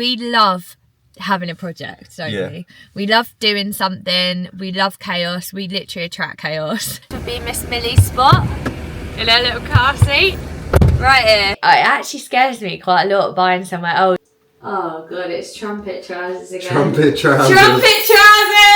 we love having a project, don't we? We love doing something. We love chaos. We literally attract chaos. Would be Miss Millie's spot in her little car seat right here. It actually scares me quite a lot buying somewhere old. Oh god, it's Trumpet trousers again. Trumpet trousers. Trumpet trousers!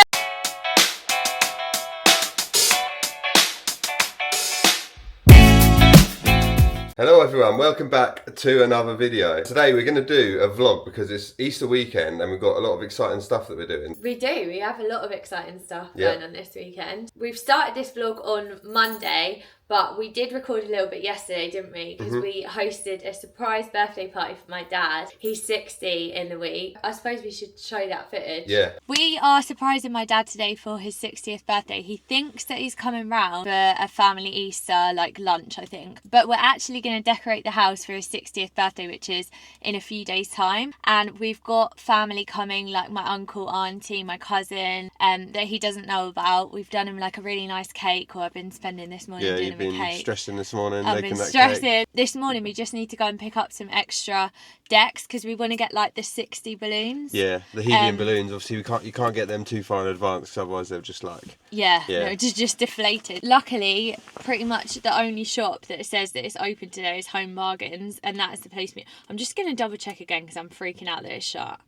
Hello everyone, welcome back to another video. Today we're going to do a vlog because it's Easter weekend and we've got a lot of exciting stuff that we're doing. We do, we have a lot of exciting stuff going on this weekend. We've started this vlog on Monday, but we did record a little bit yesterday, didn't we? Because we hosted a surprise birthday party for my dad. He's 60 in the week. I suppose we should show that footage. Yeah. We are surprising my dad today for his 60th birthday. He thinks that he's coming round for a family Easter, like lunch, I think. But we're actually going to decorate the house for his 60th birthday, which is in a few days' time. And we've got family coming, like my uncle, auntie, my cousin, that he doesn't know about. We've done him like a really nice cake, or I've been spending this morning doing him a cake. Been stressing this morning. I've been stressing. This morning we just need to go and pick up some extra decks because we want to get like the 60 balloons. Yeah, the helium balloons. Obviously, you can't get them too far in advance because otherwise they're just like no, just deflated. Luckily, pretty much the only shop that says that it's open today is Home Bargains, and that is the place. I'm just going to double check again because I'm freaking out that it's shut.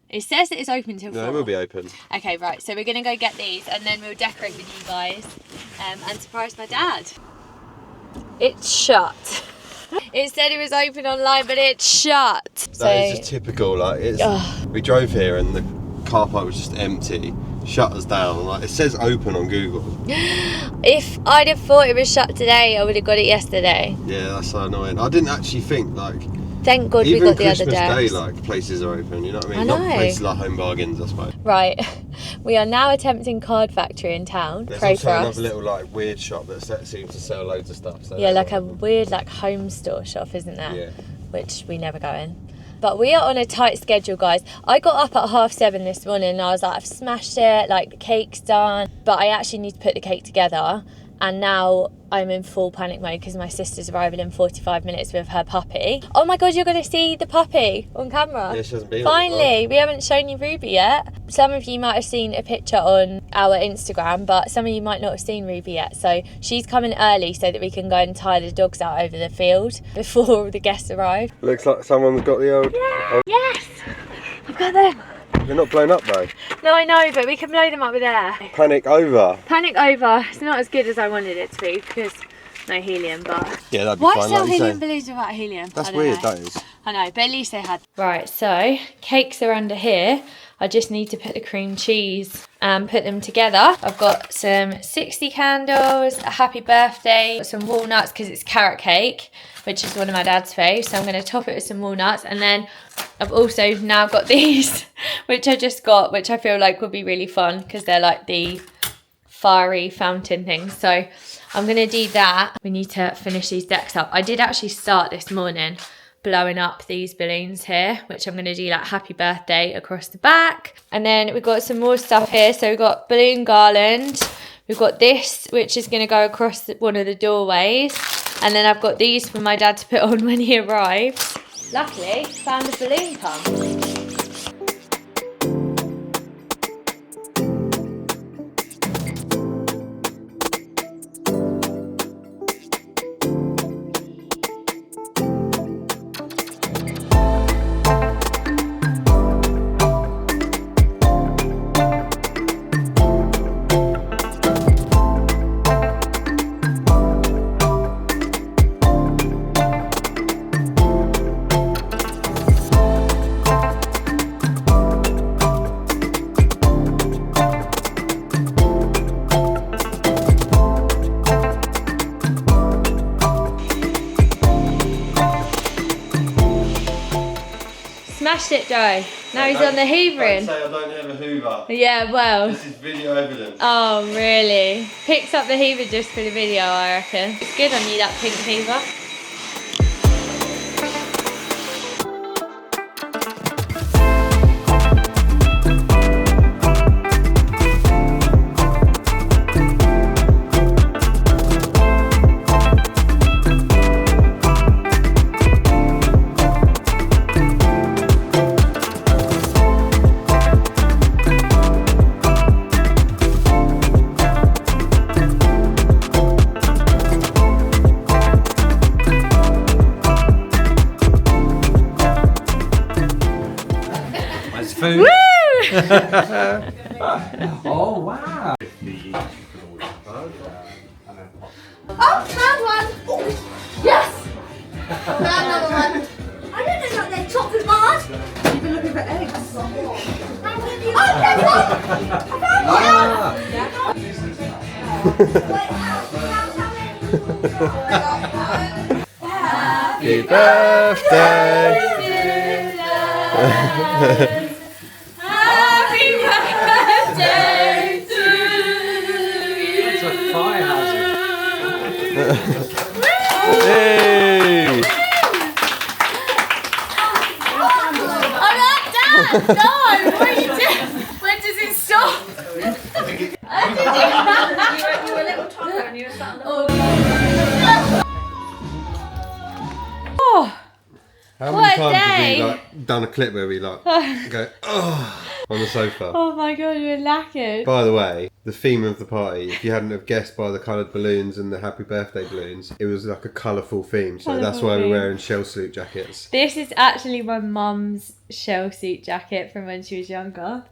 It says that it's open till 4. No, it will be open. Okay, right. So we're going to go get these and then we'll decorate with you guys and surprise my dad. It's shut. It said it was open online, but it's shut. That is just typical. Like we drove here and the car park was just empty. Shut us down. Like it says open on Google. If I'd have thought it was shut today, I would have got it yesterday. Yeah, that's so annoying. I didn't actually think like. Thank God we got the other Even Christmas days. Day, like places are open. You know what I mean? I know. Not places like Home Bargains, I suppose. Right, we are now attempting Card Factory in town. There's Pray also for us. another little like weird shop that seems to sell loads of stuff. So yeah, like a weird like home store shop, isn't there? Yeah. Which we never go in. But we are on a tight schedule, guys. I got up at 7:30 this morning and I was like, I've smashed it, like the cake's done. But I actually need to put the cake together. And now I'm in full panic mode because my sister's arriving in 45 minutes with her puppy. Oh my God, you're going to see the puppy on camera. Yeah, she hasn't been. Finally, we haven't shown you Ruby yet. Some of you might have seen a picture on our Instagram, but some of you might not have seen Ruby yet. So she's coming early so that we can go and tie the dogs out over the field before the guests arrive. Looks like someone's got the old... Yeah. Yes! I've got them. They're not blown up though. No, I know, but we can blow them up with air. Panic over. Panic over. It's not as good as I wanted it to be because no helium, but... Yeah, that'd be why fine. sell like helium balloons without helium? That's weird, that is. I know, but at least they had... Right, so cakes are under here. I just need to put the cream cheese and put them together. I've got some 60 candles, a happy birthday, some walnuts because it's carrot cake, which is one of my dad's faves. So I'm going to top it with some walnuts. And then I've also now got these, which I just got, which I feel like would be really fun because they're like the fiery fountain things. So I'm going to do that. We need to finish these decks up. I did actually start this morning blowing up these balloons here, which I'm going to do like happy birthday across the back. And then we've got some more stuff here. So we've got balloon garland. We've got this, which is going to go across one of the doorways. And then I've got these for my dad to put on when he arrives. Luckily, found a balloon pump. Smashed it, Joe. Now he's on the hoovering. Don't say I don't have a hoover. Yeah, well. This is video evidence. Oh, really? Picks up the hoover just for the video, I reckon. It's good on you, that pink hoover. food. Woo! Oh wow! Oh, found one! Oh, yes! Found another one. I don't know what they're chocolate bars. You've been looking for eggs. Oh, there's one! I found Happy birthday! Happy birthday to you. It's a fire hazard. Hey! I'm not done! No! What are you doing? When does it stop? you were a little toddler and you were sat on the Oh, How What many a times day. have we like done a clip where we like go on the sofa? oh my god, you're lacquered. By the way, the theme of the party, if you hadn't have guessed by the coloured balloons and the happy birthday balloons, it was like a colourful theme. So that's Colourful why we're theme. wearing shell suit jackets. This is actually my mum's shell suit jacket from when she was younger.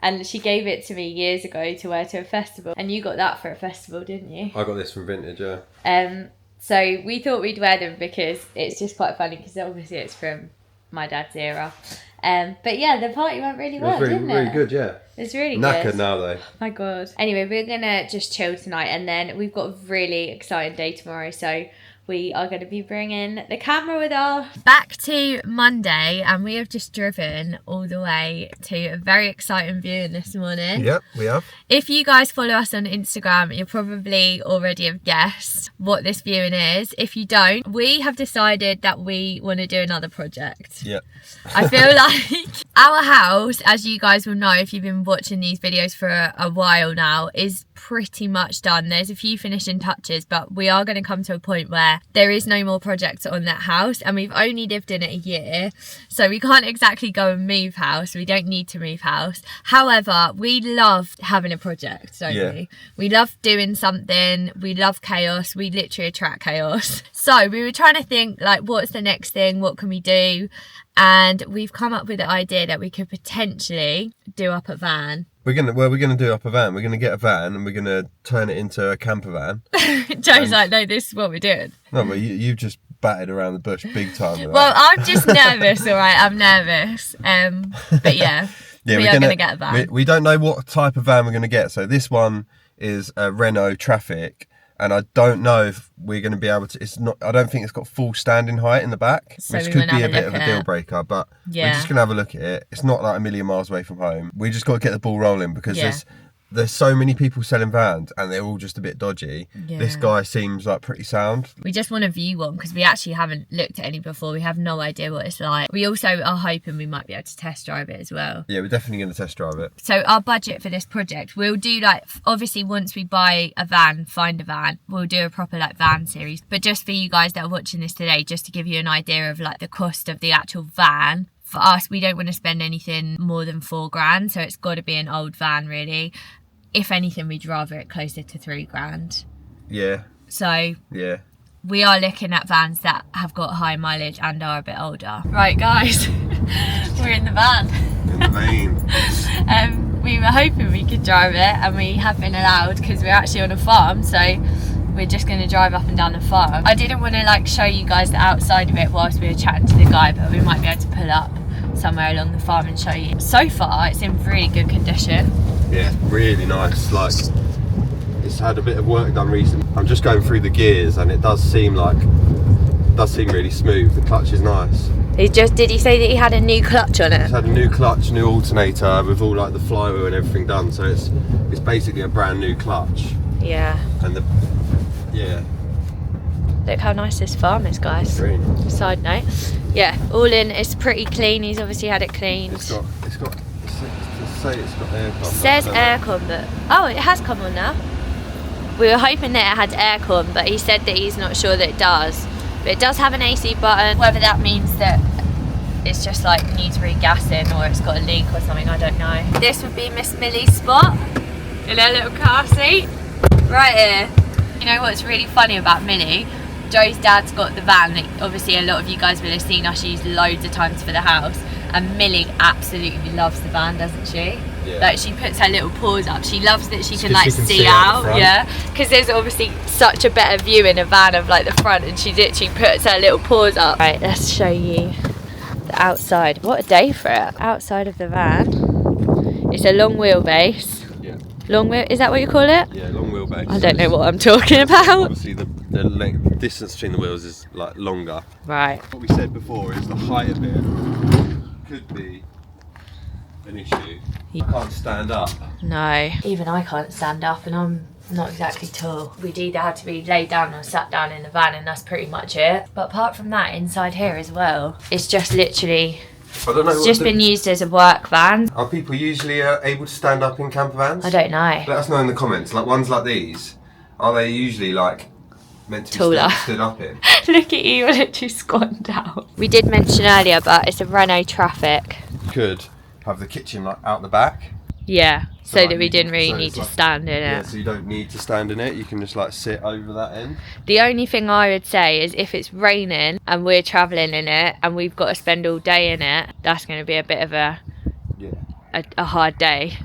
And she gave it to me years ago to wear to a festival. And you got that for a festival, didn't you? I got this from Vintage, yeah. So we thought we'd wear them because it's just quite funny because obviously it's from my dad's era. But yeah, the party went really It well, was didn't it? really good, yeah. It's really Knackered good. now though. My god. Anyway, we're gonna just chill tonight and then we've got a really exciting day tomorrow, so we are going to be bringing the camera with us. Back to Monday, and we have just driven all the way to a very exciting viewing this morning. Yep, we have. If you guys follow us on Instagram, you'll probably already have guessed what this viewing is. If you don't, we have decided that we want to do another project. Yep. I feel like our house, as you guys will know if you've been watching these videos for a while now, is pretty much done. There's a few finishing touches, but we are going to come to a point where there is no more projects on that house, and we've only lived in it a year, so we can't exactly go and move house. We don't need to move house. However, we love having a project, don't we? We love doing something. We love chaos. We literally attract chaos. So we were trying to think, like, what's the next thing? What can we do? And we've come up with the idea that we could potentially do up a van. We're gonna do up a van. We're gonna get a van and we're gonna turn it into a camper van. Joe's like, no, this is what we're doing. No, but you've just batted around the bush big time. With Well, that. I'm just nervous, all right? I'm nervous. But yeah, we are gonna get a van. We don't know what type of van we're gonna get. So this one is a Renault Traffic, and I don't know if we're going to be able to. It's not. I don't think it's got full standing height in the back, So which we could wanna be a have a bit look of a at deal it. breaker. But Yeah. we're just going to have a look at it. It's not like a million miles away from home. We just got to get the ball rolling because Yeah. there's so many people selling vans and they're all just a bit dodgy. This Yeah. guy seems like pretty sound. We just want to view one because we actually haven't looked at any before. We have no idea what it's like. We also are hoping we might be able to test drive it as well. Yeah, we're definitely going to test drive it. So our budget for this project, we'll do like, obviously once we buy a van, find a van, we'll do a proper like van series. But just for you guys that are watching this today, just to give you an idea of like the cost of the actual van. For us, we don't want to spend anything more than $4,000. So it's got to be an old van really. If anything, we'd rather it closer to $3,000. Yeah. So Yeah. we are looking at vans that have got high mileage and are a bit older. Right, guys, we're in the van. In the vein. We were hoping we could drive it, and we have been allowed because we're actually on a farm, so we're just going to drive up and down the farm. I didn't want to like show you guys the outside of it whilst we were chatting to the guy, but we might be able to pull up somewhere along the farm and show you. So far, it's in really good condition. Yeah, really nice. Like, it's had a bit of work done recently. I'm just going through the gears, and it does seem really smooth. The clutch is nice. Did he say that he had a new clutch on it? It's had a new clutch, new alternator with all like the flywheel and everything done. So it's basically a brand new clutch. Yeah. And yeah. Look how nice this farm is, guys. Green. Side note. Yeah, all in, it's pretty clean. He's obviously had it cleaned. It's got aircon. It says aircon, but oh, it has come on now. We were hoping that it had aircon, but he said that he's not sure that it does. But it does have an AC button. Whether that means that it's just like needs regassing or it's got a leak or something, I don't know. This would be Miss Millie's spot in her little car seat, right here. You know what's really funny about Millie? Joe's dad's got the van that obviously a lot of you guys will have seen us use loads of times for the house, and Millie absolutely loves the van, doesn't she? Yeah. Like she puts her little paws up. She loves that she can 'cause like she can see see out out, the front. yeah, because there's obviously such a better view in a van of like the front, and she literally puts her little paws up. Right, let's show you the outside. What a day for it. Outside of the van, it's a long wheelbase. Yeah. Long wheel, is that what you call it? Yeah, long wheelbase. I don't know what I'm talking about. Obviously the length, distance between the wheels is like longer. Right. What we said before is the height of it could be an issue. I can't stand up. No. Even I can't stand up, and I'm not exactly tall. We'd either have to be laid down or sat down in the van, and that's pretty much it. But apart from that, inside here as well, it's just literally, I don't know. it's just been used as a work van. Are people usually able to stand up in camper vans? I don't know. Let us know in the comments. Like ones like these, are they usually like meant to be Taller. stood up in? Look at you, literally squatting down. We did mention earlier, but it's a Renault Traffic. You could have the kitchen like out the back. Yeah, so like that we you- didn't really so need it's to like- stand in Yeah, it. so you don't need to stand in it. You can just like sit over that end. The only thing I would say is if it's raining and we're travelling in it and we've got to spend all day in it, that's going to be a bit of a hard day.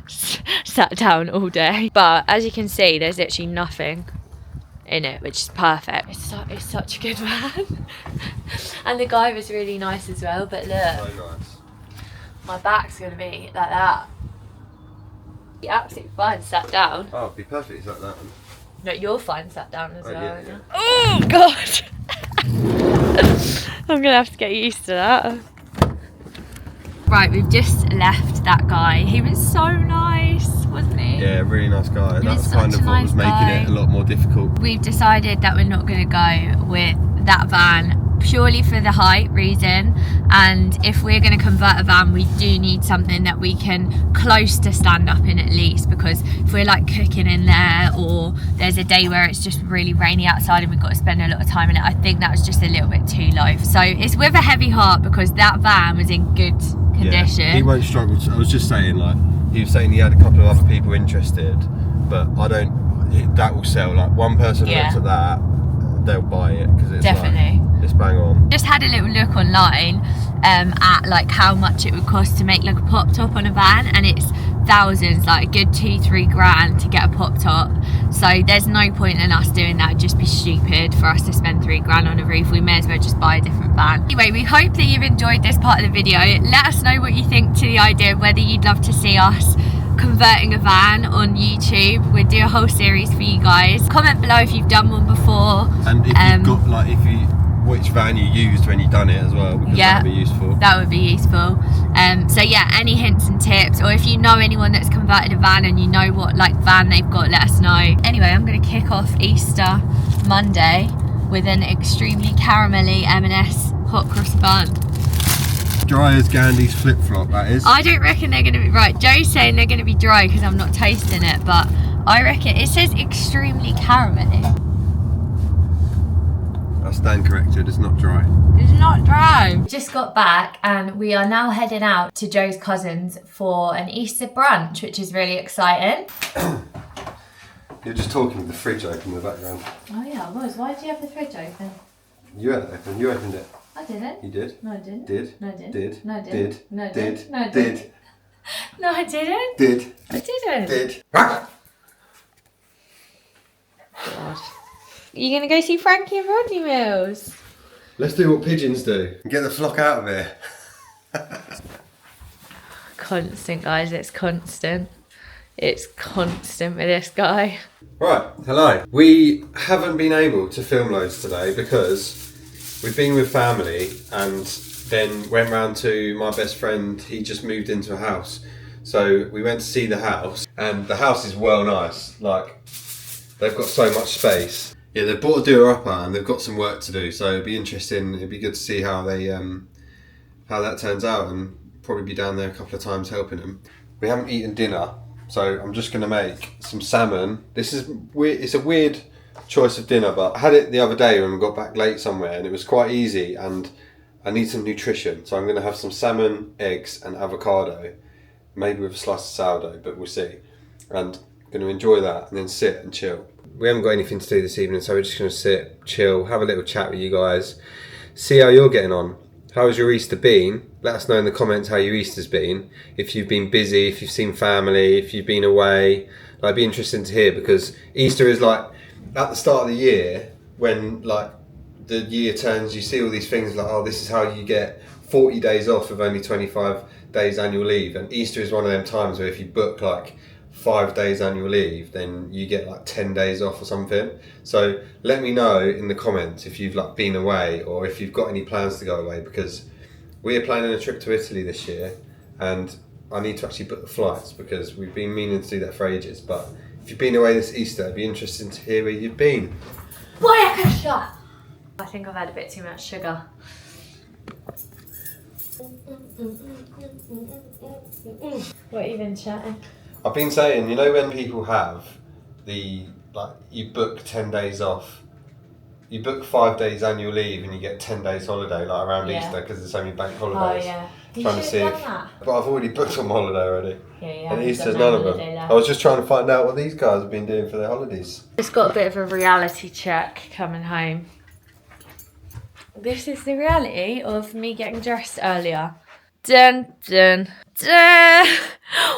Sat down all day. But as you can see, there's actually nothing in it, which is perfect. It's such a good van. And the guy was really nice as well, but look, So nice. my back's going to be like that. Be absolutely fine sat down. Oh, it'd be perfect like that one. No, you're fine sat down as Oh, well. yeah, aren't yeah. you? Oh god! I'm gonna have to get used to that. Right, we've just left that guy. He was so nice, wasn't he? Yeah, really nice guy. He was That's kind such of a what was nice making guy. it a lot more difficult. We've decided that we're not going to go with that van purely for the height reason, and if we're going to convert a van, we do need something that we can close to stand up in at least, because if we're like cooking in there or there's a day where it's just really rainy outside and we've got to spend a lot of time in it, I think that was just a little bit too low. So it's with a heavy heart because that van was in good condition. Yeah, he won't struggle. I was just saying, like, he was saying he had a couple of other people interested, but I don't. That will sell. Like one person Yeah. looks at that, they'll buy it because it's Definitely. like, it's bang on. Just had a little look online at like how much it would cost to make like a pop top on a van, and it's thousands, like a good 2-3 grand to get a pop top. So there's no point in us doing that. It'd just be stupid for us to spend 3 grand on a roof. We may as well just buy a different van. Anyway, we hope that you've enjoyed this part of the video. Let us know what you think to the idea, whether you'd love to see us converting a van on YouTube. We'll do a whole series for you guys. Comment below if you've done one before. And if you've got like, which van you used when you done it as well, because Yeah. that'd be useful. That would be useful. So yeah, any hints and tips, or if you know anyone that's converted a van and you know what like van they've got, let us know. Anyway, I'm going to kick off Easter Monday with an extremely caramelly M&S hot cross bun. Dry as Gandhi's flip flop, that is. I don't reckon they're going to be right. Joe's saying they're going to be dry because I'm not tasting it, but I reckon it says extremely caramelly. I stand corrected. It's not dry. It's not dry. Just got back and we are now heading out to Joe's cousins for an Easter brunch, which is really exciting. You're just talking with the fridge open in the background. Oh yeah, I was. Why did you have the fridge open? You had it open. You opened it. I didn't. You did. No, I didn't. Did. No, I didn't. Did. No, I didn't. Did. No, I Did. didn't. No, I Did. didn't. No, I didn't. Did. I didn't. Did. God. You gonna go see Frankie and Rodney Mills? Let's do what pigeons do and get the flock out of here. Constant, guys. It's constant. It's constant with this guy. Right, hello. We haven't been able to film loads today because we've been with family and then went round to my best friend. He just moved into a house. So we went to see the house, and the house is well nice. Like, they've got so much space. Yeah, they've bought a doer-upper and they've got some work to do. So it'd be interesting. It'd be good to see how they how that turns out, and probably be down there a couple of times helping them. We haven't eaten dinner, so I'm just going to make some salmon. This is weird. It's a weird choice of dinner, but I had it the other day when we got back late somewhere, and it was quite easy, and I need some nutrition. So I'm going to have some salmon, eggs and avocado, maybe with a slice of sourdough, but we'll see. And I'm going to enjoy that and then sit and chill. We haven't got anything to do this evening, so we're just going to sit, chill, have a little chat with you guys, see how you're getting on. How has your Easter been? Let us know in the comments how your Easter's been. If you've been busy, if you've seen family, if you've been away. It'd be interesting to hear, because Easter is like at the start of the year, when like the year turns, you see all these things like, oh, this is how you get 40 days off with only 25 days annual leave. And Easter is one of them times where if you book like 5 days annual leave, then you get like 10 days off or something. So let me know in the comments if you've like been away, or if you've got any plans to go away, because we are planning a trip to Italy this year, and I need to actually book the flights because we've been meaning to do that for ages. But if you've been away this Easter, it'd be interesting to hear where you've been. I think I've had a bit too much sugar. What have you been chatting? I've been saying, you know, when people have the, like, you book 10 days off, you book 5 days annual leave and you get 10 days holiday, like around Easter, because there's so many bank holidays. Oh yeah. Trying to see if, but I've already booked on holiday already. Yeah, and Easter's none of them. I was just trying to find out what these guys have been doing for their holidays. Just got a bit of a reality check coming home. This is the reality of me getting dressed earlier. Dun dun dun.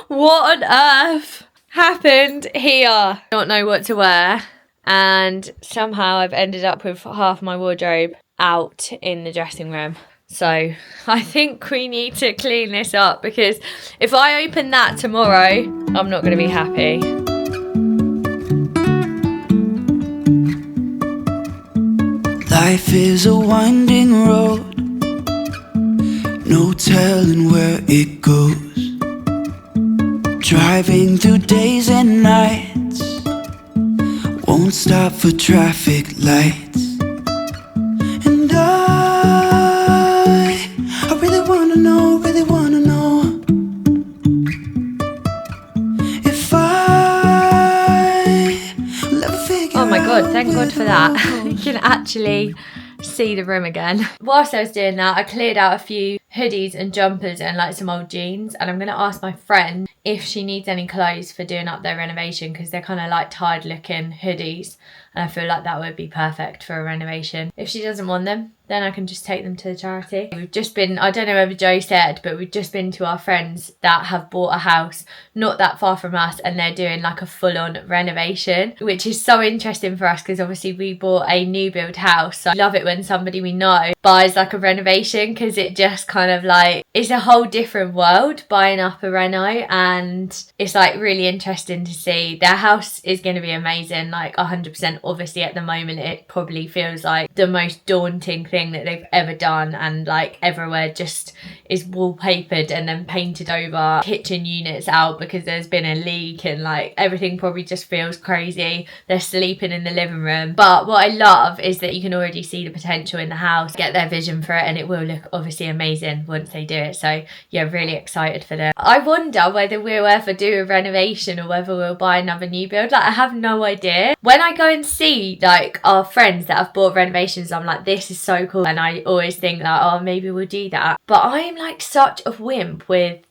What on earth happened here? Don't know what to wear, and somehow I've ended up with half my wardrobe out in the dressing room. So I think we need to clean this up, because if I open that tomorrow, I'm not going to be happy. Life is a winding road, no telling where it goes. Driving through days and nights, won't stop for traffic lights. And I really wanna know if I will ever figure Oh my god, out thank where god for the that. road You can actually see the room again. Whilst I was doing that, I cleared out a few hoodies and jumpers and like some old jeans, and I'm going to ask my friend if she needs any clothes for doing up their renovation, because they're kind of like tired looking hoodies, and I feel like that would be perfect for a renovation. If she doesn't want them, then I can just take them to the charity. We've just been, I don't know whether Joe said, but we've just been to our friends that have bought a house not that far from us, and they're doing like a full-on renovation, which is so interesting for us because obviously we bought a new build house. So I love it when somebody we know buys like a renovation, because it just kind of like, it's a whole different world buying up a reno, and it's like really interesting to see. Their house is going to be amazing, like 100%. Obviously at the moment it probably feels like the most daunting thing that they've ever done, and like everywhere just is wallpapered and then painted over, kitchen units out because there's been a leak, and like everything probably just feels crazy. They're sleeping in the living room, but what I love is that you can already see the potential in the house, get their vision for it, and it will look obviously amazing once they do it. So yeah, really excited for them. I wonder whether we'll ever do a renovation or whether we'll buy another new build. Like I have no idea. When I go and see like our friends that have bought renovations, I'm like, this is so cool, and I always think that, oh, maybe we'll do that. But I'm like such a wimp with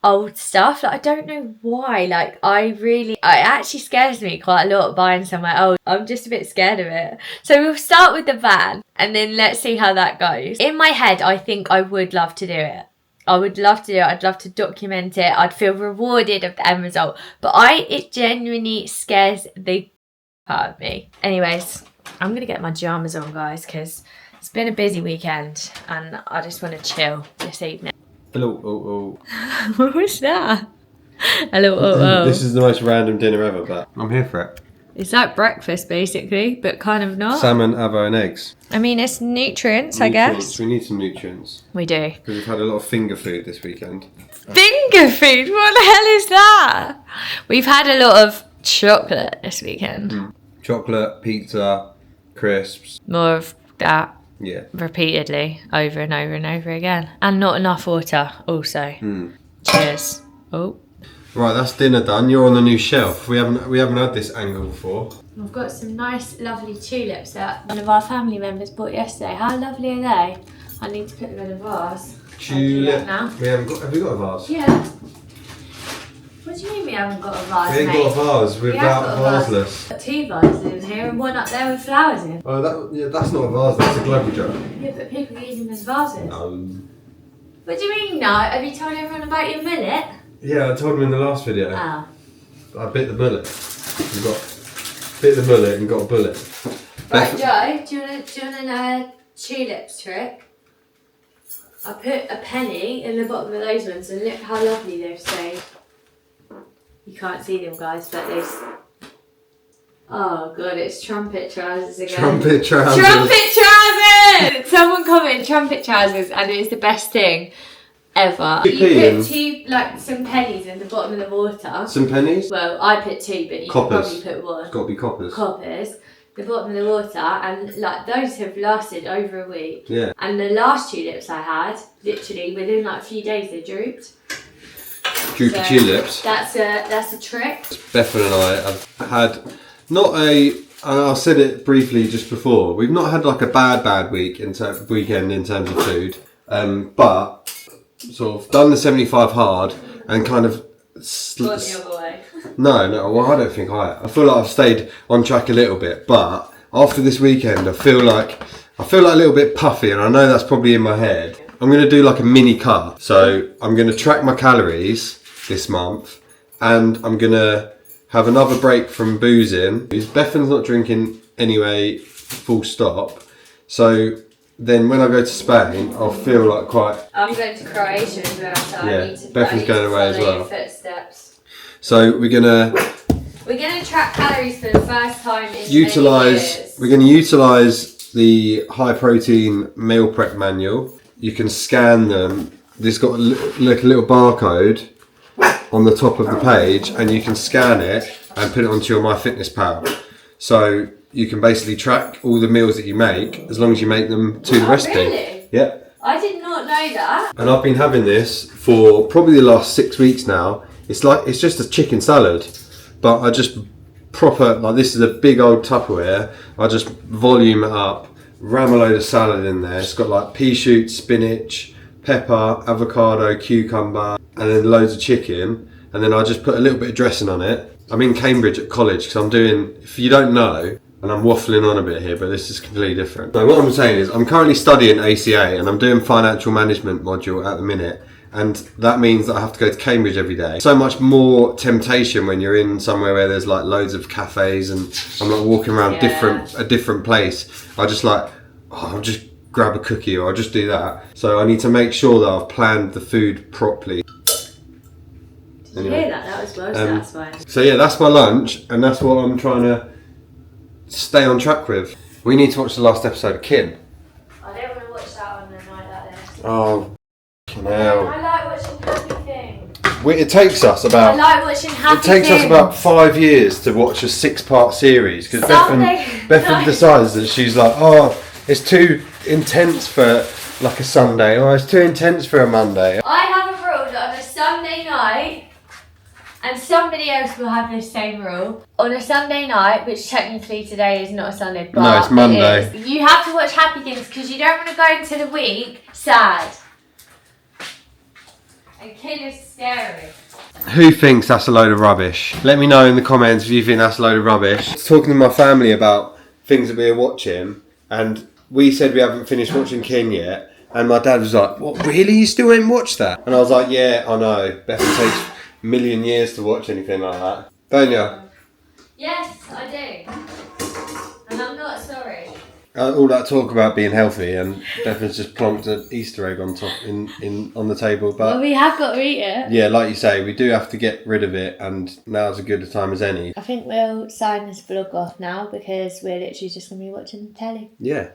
old stuff. Like I don't know why. Like it actually scares me quite a lot buying somewhere old. I'm just a bit scared of it. So we'll start with the van and then let's see how that goes. In my head, I think I would love to do it. I would love to do it. I'd love to document it. I'd feel rewarded of the end result. But it genuinely scares the part of me. Anyways, I'm gonna get my pajamas on, guys, because it's been a busy weekend and I just want to chill this evening. Hello, What was that? Hello, This is the most random dinner ever, but I'm here for it. It's like breakfast basically, but kind of not. Salmon, avo and eggs. I mean, it's nutrients, I guess. We need some nutrients. We do. Because we've had a lot of finger food this weekend. Finger food? What the hell is that? We've had a lot of chocolate this weekend. Chocolate, pizza, crisps. More of that. Yeah. Repeatedly, over and over and over again. And not enough water also. Cheers. Oh. Right, that's dinner done. You're on the new shelf. We haven't had this angle before. We've got some nice, lovely tulips that one of our family members bought yesterday. How lovely are they? I need to put them in a vase. Tulip. Now. Have we got a vase? Yeah. What do you mean we haven't got a vase, We ain't got a vase. We're We have about got a vase. vaseless. Got 2 vases in here and one up there with flowers in. Oh, that's not a vase. That's a global jar. Yeah, but people use them as vases. Oh. What do you mean no? Have you told everyone about your millet? Yeah, I told him in the last video. Oh. I bit the mullet. Bit the mullet and got a bullet. Right, Joe, do you want to know a tulips trick? I put a penny in the bottom of those ones and look how lovely they've stayed. You can't see them, guys, but they've... Oh god, it's trumpet trousers again. Trumpet trousers. Trumpet trousers! Someone commented trumpet trousers and it is the best thing ever. You put some pennies in the bottom of the water. Some pennies? Well, I put 2, but you could probably put 1. It's got to be coppers. Coppers. The bottom of the water, and like those have lasted over a week. Yeah. And the last tulips I had, literally within like a few days, they drooped. Droopy tulips. That's a trick. Bethan and I have had I said it briefly just before. We've not had like a bad weekend in terms of food, but sort of done the 75 hard and kind of. Gone the other way. No, well, I don't think I feel like I've stayed on track a little bit, but after this weekend, I feel like a little bit puffy, and I know that's probably in my head. I'm going to do like a mini cut, so I'm going to track my calories this month, and I'm going to have another break from boozing. Bethan's not drinking anyway, full stop, so then when I go to Spain, I'll feel like quite... I'm going to Croatia as well, so Yeah, I need to Bethan's going away as well. Footsteps. So we're gonna track calories for the first time in many years. We're gonna utilise the high protein meal prep manual. You can scan them. There's got a little barcode on the top of the page, and you can scan it and put it onto your MyFitnessPal. So you can basically track all the meals that you make as long as you make them to the recipe. Really? Yeah. I did not know that. And I've been having this for probably the last 6 weeks now. It's just a chicken salad, but I just this is a big old Tupperware. I just volume it up, ram a load of salad in there. It's got like pea shoots, spinach, pepper, avocado, cucumber, and then loads of chicken. And then I just put a little bit of dressing on it. I'm in Cambridge at college because I'm doing, if you don't know, and I'm waffling on a bit here, but this is completely different. So what I'm saying is I'm currently studying ACA and I'm doing financial management module at the minute. And that means that I have to go to Cambridge every day. So much more temptation when you're in somewhere where there's like loads of cafes and I'm like walking around a different place. I'll just grab a cookie or I'll just do that. So I need to make sure that I've planned the food properly. Did you hear that? That was well satisfying. So yeah, that's my lunch and that's what I'm trying to stay on track with. We need to watch the last episode of Kin. I don't want to watch that on a night like this. Oh, hell. I like watching happy things. It takes us about... I like watching happy things. It takes us about 5 years to watch a 6-part series because Bethan decides that she's like, oh, it's too intense for like a Sunday, or it's too intense for a Monday. I have a rule that on a Sunday night, and somebody else will have this same rule, on a Sunday night, which technically today is not a Sunday, but no, it's Monday. You have to watch happy things because you don't want to go into the week sad. And Kin is scary. Who thinks that's a load of rubbish? Let me know in the comments if you think that's a load of rubbish. I was talking to my family about things that we were watching, and we said we haven't finished watching Kin yet, and my dad was like, what, really? You still ain't watched that? And I was like, yeah, I know. Bethan takes a million years to watch anything like that. Don't you? Yes, I do. And I'm not sorry. All that talk about being healthy, and Bethan's just plonked an Easter egg on top on the table. But well, we have got to eat it. Yeah, like you say, we do have to get rid of it, and now's as good a time as any. I think we'll sign this vlog off now because we're literally just going to be watching the telly. Yeah.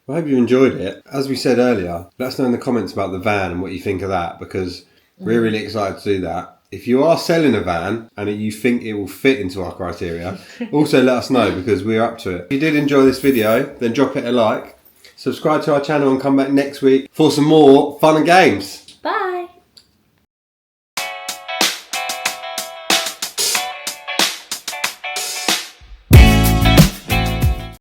Well, I hope you enjoyed it. As we said earlier, let us know in the comments about the van and what you think of that, because we're really excited to do that. If you are selling a van and you think it will fit into our criteria, also let us know because we're up to it. If you did enjoy this video, then drop it a like. Subscribe to our channel and come back next week for some more fun and games.